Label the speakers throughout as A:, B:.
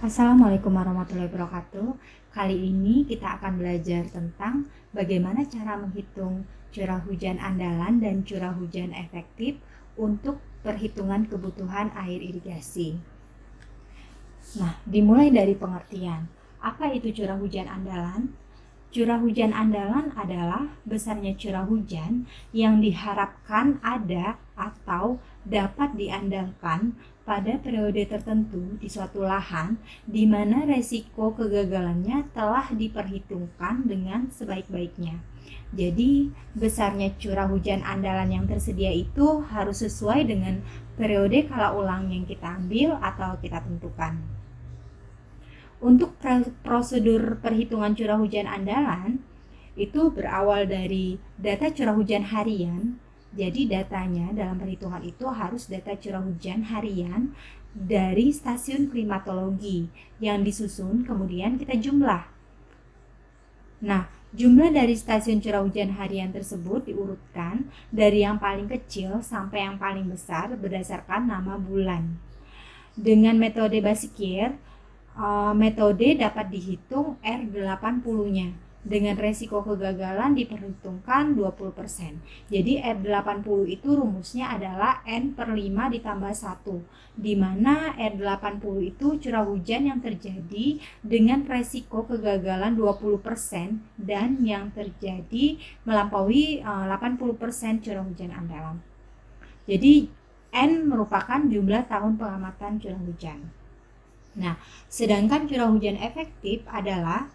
A: Assalamualaikum warahmatullahi wabarakatuh. Kali ini kita akan belajar tentang bagaimana cara menghitung curah hujan andalan dan curah hujan efektif untuk perhitungan kebutuhan air irigasi. Nah, dimulai dari pengertian. Apa itu curah hujan andalan? Curah hujan andalan adalah besarnya curah hujan yang diharapkan ada atau dapat diandalkan pada periode tertentu di suatu lahan di mana resiko kegagalannya telah diperhitungkan dengan sebaik-baiknya. Jadi, besarnya curah hujan andalan yang tersedia itu harus sesuai dengan periode kala ulang yang kita ambil atau kita tentukan. Untuk prosedur perhitungan curah hujan andalan itu berawal dari data curah hujan harian. Jadi datanya dalam perhitungan itu harus data curah hujan harian dari stasiun klimatologi yang disusun kemudian kita jumlah. Nah, jumlah dari stasiun curah hujan harian tersebut diurutkan dari yang paling kecil sampai yang paling besar berdasarkan nama bulan. Dengan metode basic year, metode dapat dihitung R80-nya dengan resiko kegagalan diperhitungkan 20%. Jadi R80 itu rumusnya adalah N/5 ditambah 1, di mana R80 itu curah hujan yang terjadi dengan resiko kegagalan 20% dan yang terjadi melampaui 80% curah hujan andalan. Jadi N merupakan jumlah tahun pengamatan curah hujan. Nah, sedangkan curah hujan efektif adalah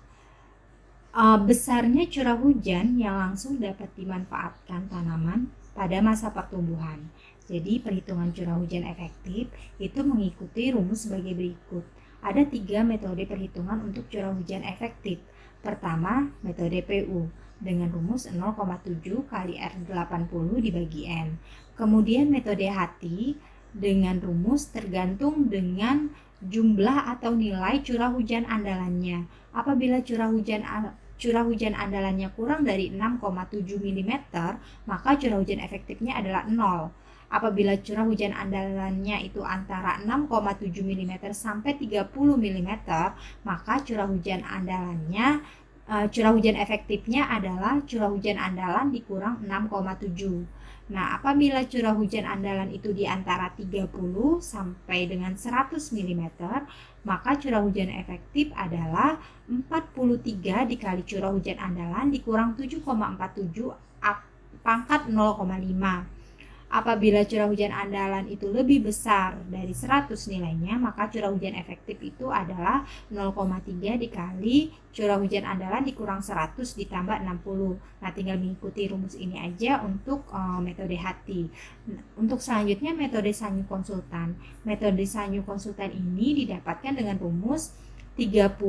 A: besarnya curah hujan yang langsung dapat dimanfaatkan tanaman pada masa pertumbuhan. Jadi, perhitungan curah hujan efektif itu mengikuti rumus sebagai berikut. Ada 3 metode perhitungan untuk curah hujan efektif. Pertama, metode PU dengan rumus 0,7 kali R80 dibagi N. Kemudian metode HT dengan rumus tergantung dengan jumlah atau nilai curah hujan andalannya. Apabila curah hujan andalannya kurang dari 6,7 mm, maka curah hujan efektifnya adalah 0. Apabila curah hujan andalannya itu antara 6,7 mm sampai 30 mm, maka curah hujan efektifnya adalah curah hujan andalan dikurang 6,7. Nah, apabila curah hujan andalan itu di antara 30 sampai dengan 100 mm, maka curah hujan efektif adalah 43 dikali curah hujan andalan dikurang 7,47 pangkat 0,5. Apabila curah hujan andalan itu lebih besar dari 100 nilainya, maka curah hujan efektif itu adalah 0,3 dikali curah hujan andalan dikurang 100 ditambah 60. Nah, tinggal mengikuti rumus ini aja untuk metode HT. Untuk selanjutnya metode Sanyu konsultan. Metode Sanyu konsultan ini didapatkan dengan rumus 30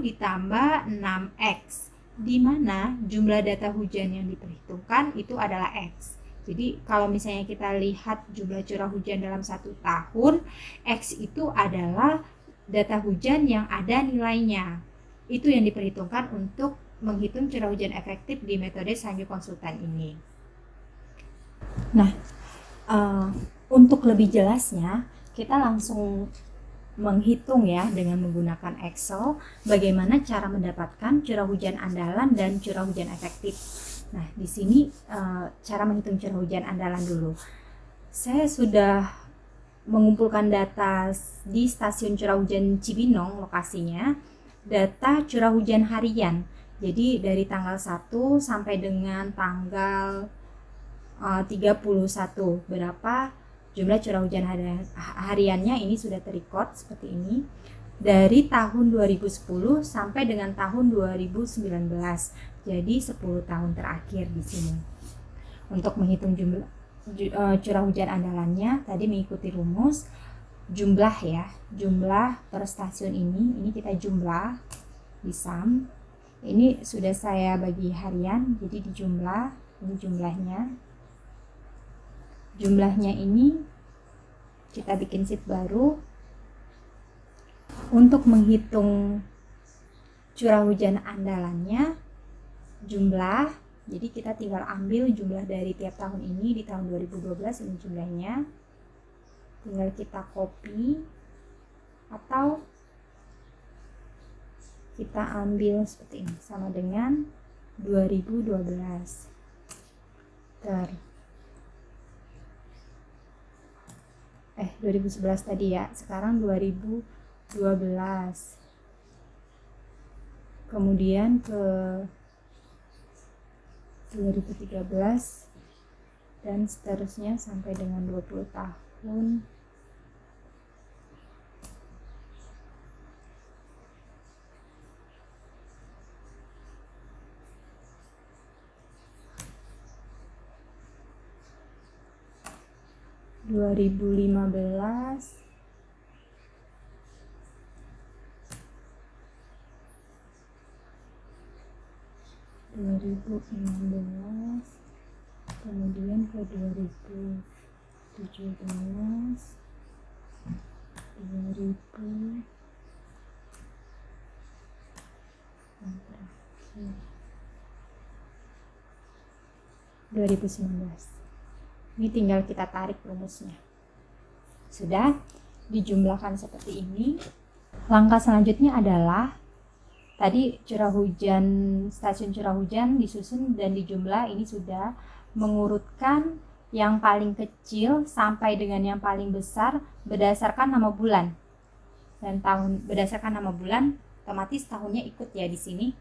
A: ditambah 6X, di mana jumlah data hujan yang diperhitungkan itu adalah X. Jadi kalau misalnya kita lihat jumlah curah hujan dalam 1 tahun, X itu adalah data hujan yang ada nilainya. Itu yang diperhitungkan untuk menghitung curah hujan efektif di metode Sanyu konsultan ini. Nah, untuk lebih jelasnya, kita langsung menghitung ya dengan menggunakan Excel bagaimana cara mendapatkan curah hujan andalan dan curah hujan efektif. Nah, di sini cara menghitung curah hujan andalan dulu. Saya sudah mengumpulkan data di stasiun curah hujan Cibinong lokasinya, data curah hujan harian. Jadi dari tanggal 1 sampai dengan tanggal 31 berapa jumlah curah hujan hariannya ini sudah terrecord seperti ini. Dari tahun 2010 sampai dengan tahun 2019. Jadi 10 tahun terakhir di sini. Untuk menghitung curah hujan andalannya tadi mengikuti rumus jumlah ya. Jumlah per stasiun ini kita jumlah di sum. Ini sudah saya bagi harian, jadi dijumlah, ini jumlahnya. Jumlahnya ini kita bikin sheet baru. Untuk menghitung curah hujan andalannya jumlah, jadi kita tinggal ambil jumlah dari tiap tahun ini. Di tahun 2012 ini jumlahnya, tinggal kita copy atau kita ambil seperti ini, sama dengan 2012. 2011 tadi ya, sekarang 2012. Kemudian ke 2013 dan seterusnya sampai dengan 20 tahun. Dua ribu lima belas, 2016, kemudian ke 2017, 2000, dan terakhir 2019. Ini tinggal kita tarik rumusnya. Sudah dijumlahkan seperti ini. Langkah selanjutnya adalah tadi curah hujan, stasiun curah hujan disusun dan dijumlah. Ini sudah mengurutkan yang paling kecil sampai dengan yang paling besar berdasarkan nama bulan dan tahun. Berdasarkan nama bulan, otomatis tahunnya ikut ya di sini.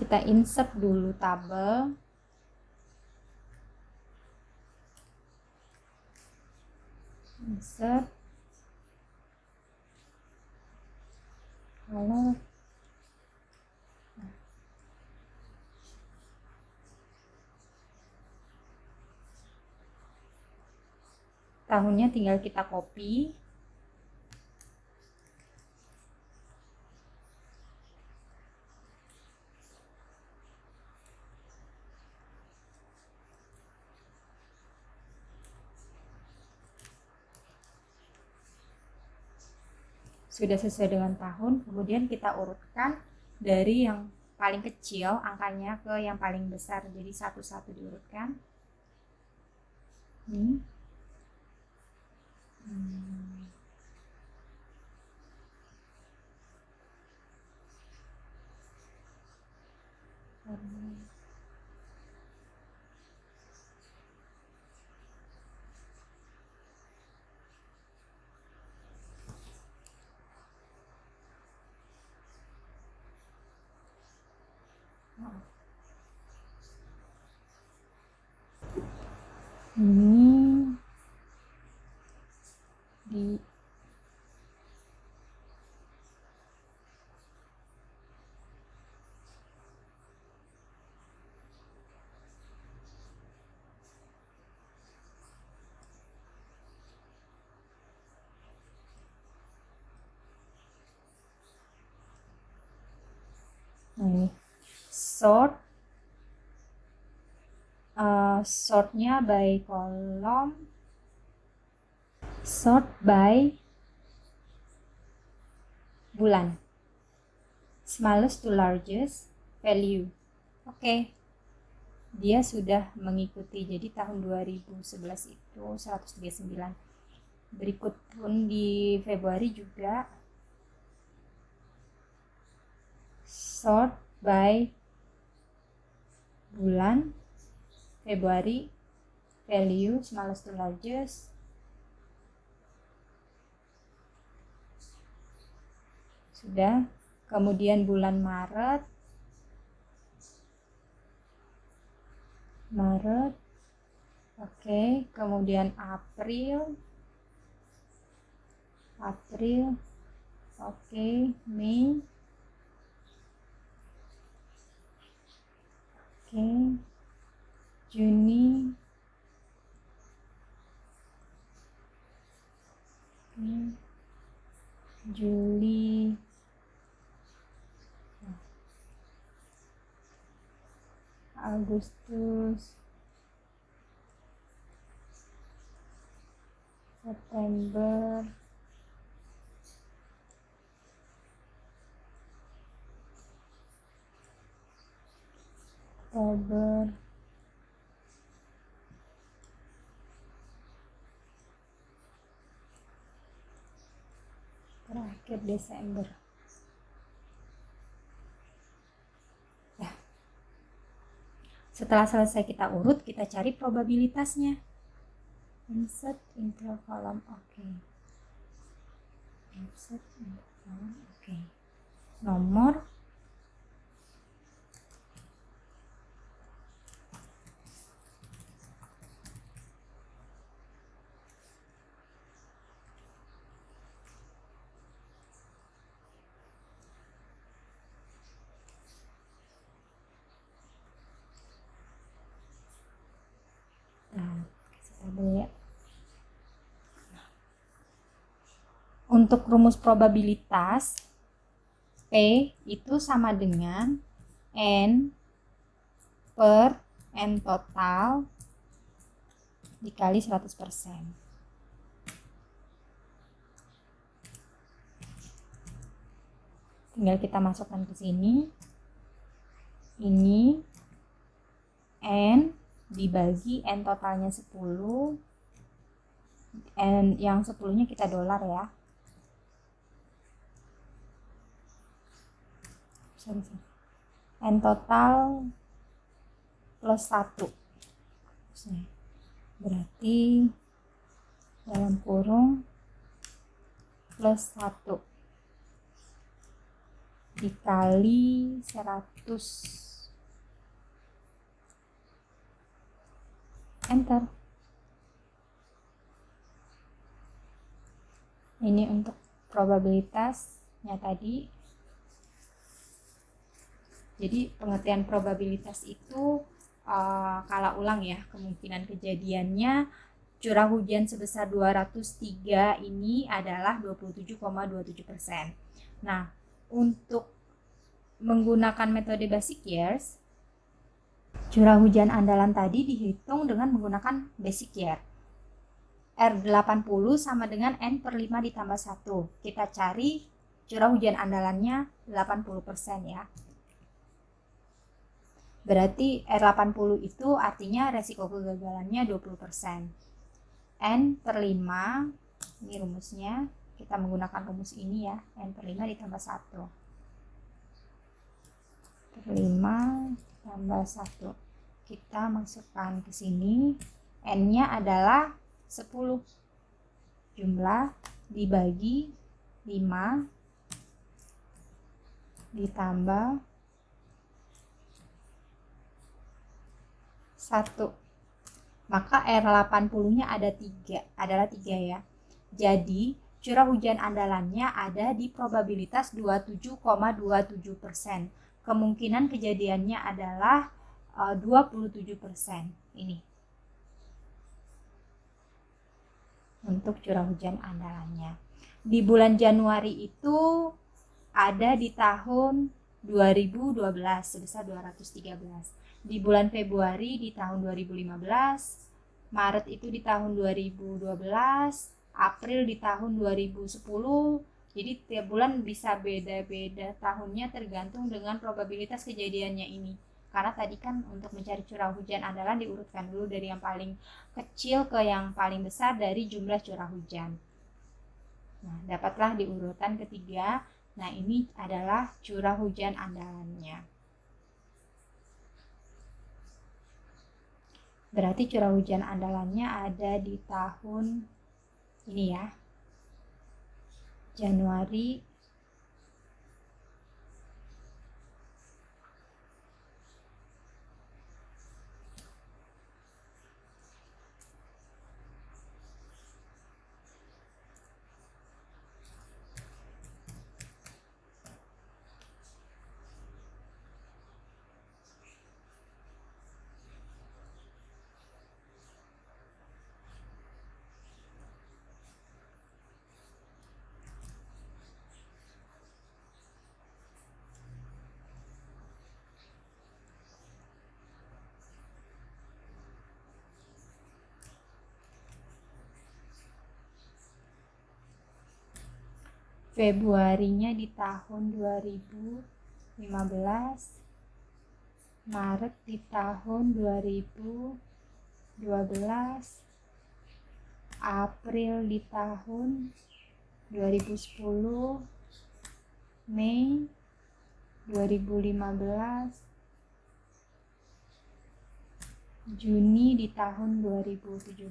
A: Kita insert dulu tabel. Insert. Kalau tahunnya tinggal kita copy. Sudah sesuai dengan tahun, kemudian kita urutkan dari yang paling kecil angkanya ke yang paling besar, jadi satu-satu diurutkan. Ini di ini sortnya by kolom, sort by bulan, smallest to largest value. Oke. Dia sudah mengikuti, jadi tahun 2011 itu 139. Berikut pun di Februari juga sort by bulan, Februari, value smallest to largest. Sudah. Kemudian bulan Maret, oke. Kemudian April, oke. Mei, oke. Juni, oke. Juli, Agustus, September, Oktober, terakhir Desember. Setelah selesai kita urut, kita cari probabilitasnya. Insert into column, oke. Insert into column, oke. Nomor ya. Untuk rumus probabilitas P itu sama dengan N per N total dikali 100%. Tinggal kita masukkan ke sini. Ini N dibagi N totalnya 10. N yang 10-nya kita dolar ya. N total plus 1. Berarti dalam kurung plus 1 dikali 100. Enter. Ini untuk probabilitasnya tadi. Jadi pengertian probabilitas itu kala ulang ya, kemungkinan kejadiannya curah hujan sebesar 203 ini adalah 27,27%. Nah, untuk menggunakan metode basic years, curah hujan andalan tadi dihitung dengan menggunakan basic year. R80 sama dengan N per 5 ditambah 1. Kita cari curah hujan andalannya 80% ya. Berarti R80 itu artinya resiko kegagalannya 20%. N per 5, ini rumusnya, kita menggunakan rumus ini ya, N per 5 ditambah 1. Per 5 tambah 1. Kita masukkan ke sini, N-nya adalah 10. Jumlah dibagi 5 ditambah 1. Maka R80-nya adalah 3 ya. Jadi curah hujan andalannya ada di probabilitas 27,27%. Kemungkinan kejadiannya adalah 27%. Ini untuk curah hujan andalannya. Di bulan Januari itu ada di tahun 2012 sebesar 213. Di bulan Februari di tahun 2015, Maret itu di tahun 2012, April di tahun 2010. Jadi tiap bulan bisa beda-beda tahunnya tergantung dengan probabilitas kejadiannya ini. Karena tadi kan untuk mencari curah hujan andalan diurutkan dulu dari yang paling kecil ke yang paling besar dari jumlah curah hujan. Nah, dapatlah di urutan ketiga. Nah, ini adalah curah hujan andalannya. Berarti curah hujan andalannya ada di tahun ini ya, Januari Februarinya di tahun 2015, Maret di tahun 2012, April di tahun 2010, Mei 2015, Juni di tahun 2017,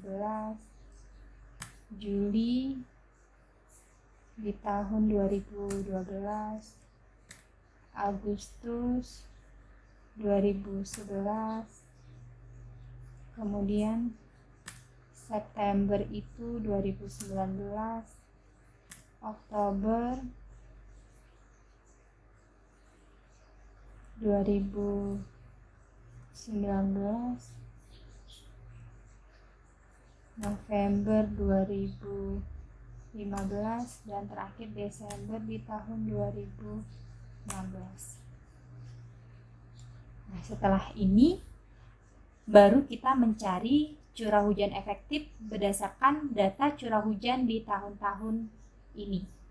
A: Juli di tahun 2012, Agustus 2011, kemudian September itu 2019, Oktober 2019, November 2015, dan terakhir Desember di tahun 2016. Nah, setelah ini baru kita mencari curah hujan efektif berdasarkan data curah hujan di tahun-tahun ini.